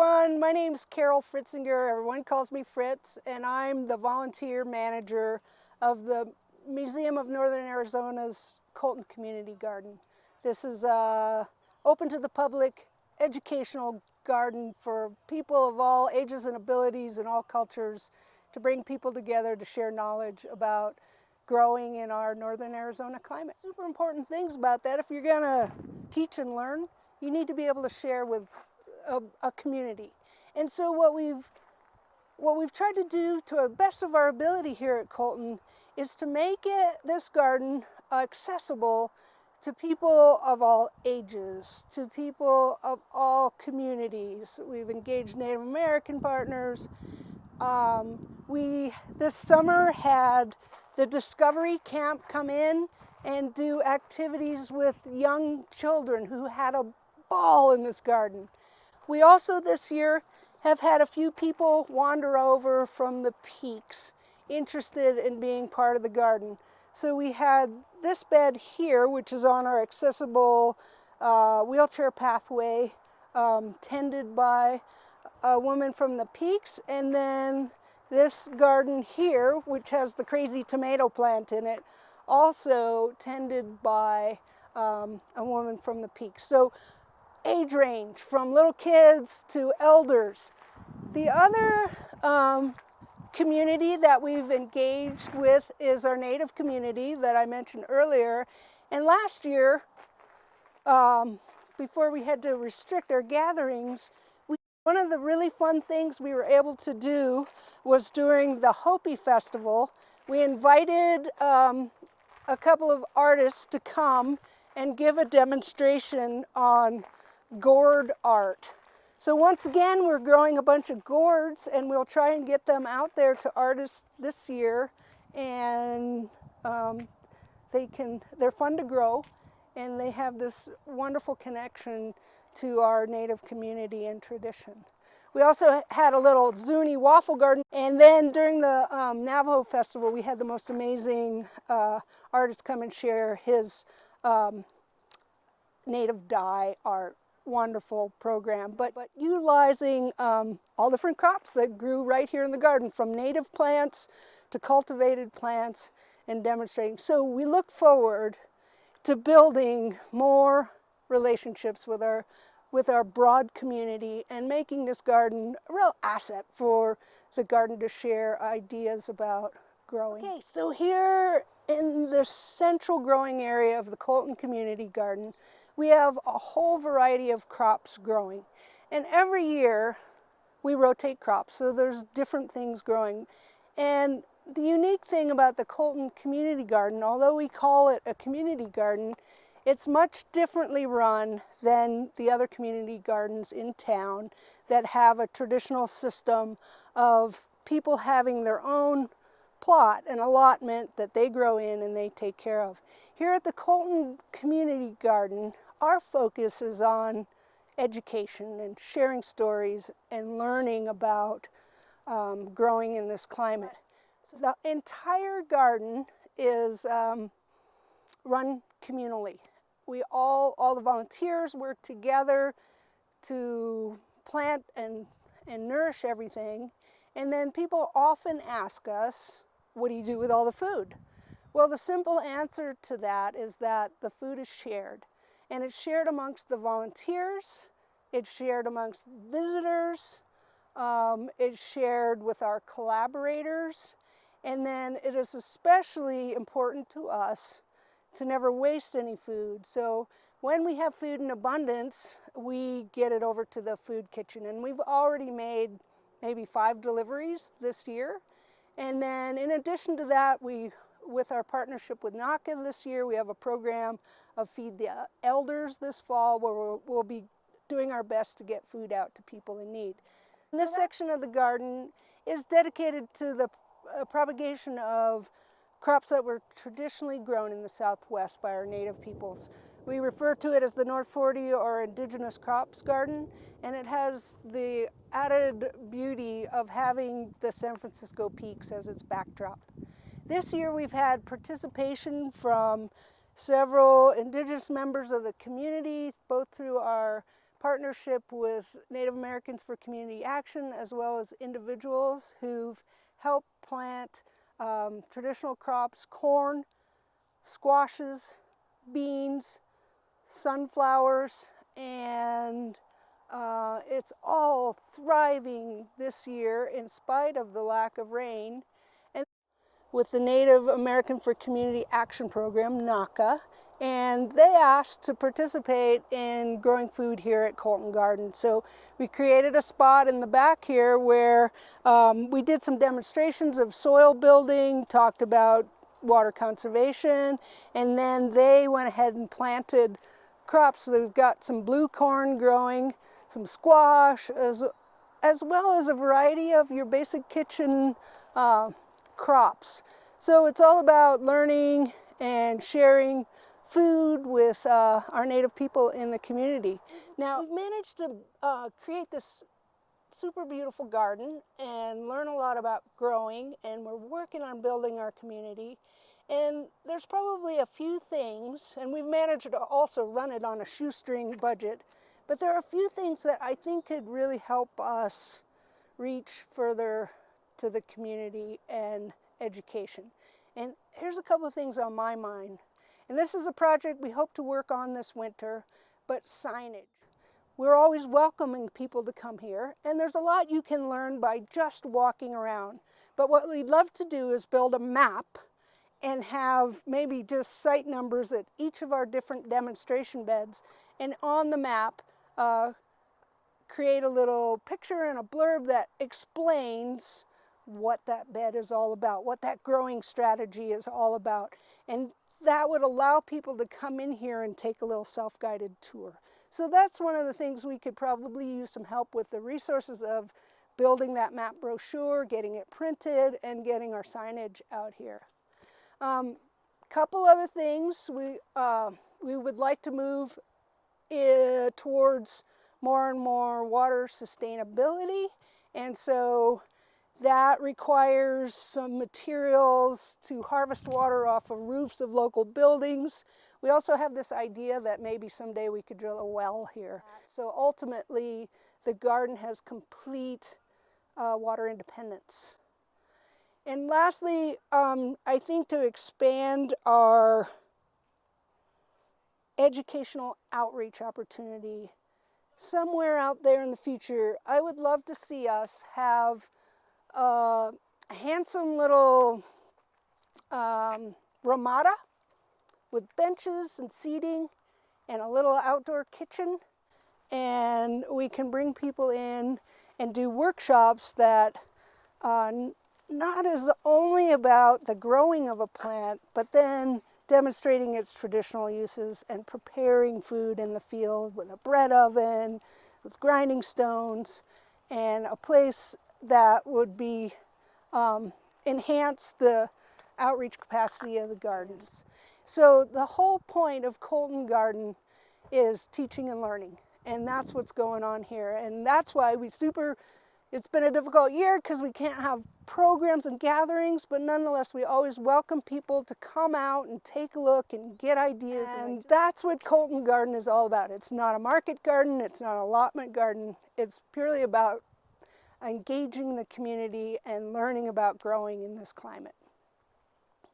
everyone. My name is Carol Fritzinger. Everyone calls me Fritz, and I'm the volunteer manager of the Museum of Northern Arizona's Colton Community Garden. This is open to the public educational garden for people of all ages and abilities and all cultures, to bring people together to share knowledge about growing in our Northern Arizona climate. Super important things about that. If you're gonna teach and learn, you need to be able to share with a community. And so what we've tried to do to the best of our ability here at Colton is to make this garden accessible to people of all ages, to people of all communities. We've engaged Native American partners. We this summer had the Discovery Camp come in and do activities with young children who had a ball in this garden. We also this year have had a few people wander over from the peaks interested in being part of the garden. So we had this bed here, which is on our accessible wheelchair pathway, tended by a woman from the peaks, and then this garden here, which has the crazy tomato plant in it, also tended by a woman from the peaks. So age range from little kids to elders. The other community that we've engaged with is our Native community that I mentioned earlier. And last year, before we had to restrict our gatherings, one of the really fun things we were able to do was during the Hopi Festival, we invited a couple of artists to come and give a demonstration on gourd art. So once again, we're growing a bunch of gourds, and we'll try and get them out there to artists this year. And they're fun to grow, and they have this wonderful connection to our Native community and tradition. We also had a little Zuni waffle garden, and then during the Navajo Festival, we had the most amazing artist come and share his native dye art. Wonderful program, but utilizing all different crops that grew right here in the garden, from native plants to cultivated plants, and demonstrating. So we look forward to building more relationships with our broad community and making this garden a real asset for the garden to share ideas about growing. Okay, so here in the central growing area of the Colton Community Garden, we have a whole variety of crops growing. And every year we rotate crops, so there's different things growing. And the unique thing about the Colton Community Garden, although we call it a community garden, it's much differently run than the other community gardens in town that have a traditional system of people having their own plot and allotment that they grow in and they take care of. Here at the Colton Community Garden, our focus is on education and sharing stories and learning about growing in this climate. So the entire garden is run communally. All the volunteers work together to plant and nourish everything. And then people often ask us, what do you do with all the food? Well, the simple answer to that is that the food is shared. And it's shared amongst the volunteers, it's shared amongst visitors, it's shared with our collaborators, and then it is especially important to us to never waste any food. So when we have food in abundance, we get it over to the food kitchen. And we've already made maybe 5 deliveries this year. And then in addition to that, with our partnership with NACA this year, we have a program of Feed the Elders this fall, where we'll be doing our best to get food out to people in need. This section of the garden is dedicated to the propagation of crops that were traditionally grown in the Southwest by our Native peoples. We refer to it as the North 40 or Indigenous Crops Garden, and it has the added beauty of having the San Francisco Peaks as its backdrop. This year we've had participation from several Indigenous members of the community, both through our partnership with Native Americans for Community Action, as well as individuals who've helped plant traditional crops, corn, squashes, beans, sunflowers, and it's all thriving this year in spite of the lack of rain. And with the Native American for Community Action Program, NACA, and they asked to participate in growing food here at Colton Garden. So we created a spot in the back here where we did some demonstrations of soil building, talked about water conservation, and then they went ahead and planted crops. So we've got some blue corn growing, some squash, as well as a variety of your basic kitchen crops. So it's all about learning and sharing food with our Native people in the community. Now, we've managed to create this super beautiful garden and learn a lot about growing, and we're working on building our community. And there's probably a few things, and we've managed to also run it on a shoestring budget, but there are a few things that I think could really help us reach further to the community and education. And here's a couple of things on my mind. And this is a project we hope to work on this winter, but signage. We're always welcoming people to come here, and there's a lot you can learn by just walking around. But what we'd love to do is build a map and have maybe just site numbers at each of our different demonstration beds, and on the map create a little picture and a blurb that explains what that bed is all about, what that growing strategy is all about. And that would allow people to come in here and take a little self-guided tour. So that's one of the things we could probably use some help with, the resources of building that map brochure, getting it printed, and getting our signage out here. Couple other things, we would like to move towards more and more water sustainability, and so that requires some materials to harvest water off of roofs of local buildings. We also have this idea that maybe someday we could drill a well here. So ultimately, the garden has complete water independence. And lastly, I think to expand our educational outreach opportunity somewhere out there in the future, I would love to see us have a handsome little ramada with benches and seating and a little outdoor kitchen, and we can bring people in and do workshops that not is only about the growing of a plant, but then demonstrating its traditional uses and preparing food in the field with a bread oven, with grinding stones, and a place that would be enhance the outreach capacity of the gardens. So the whole point of Colton Garden is teaching and learning, and that's what's going on here. And that's why it's been a difficult year because we can't have programs and gatherings, but nonetheless, we always welcome people to come out and take a look and get ideas. And that's what Colton Garden is all about. It's not a market garden, it's not an allotment garden. It's purely about engaging the community and learning about growing in this climate.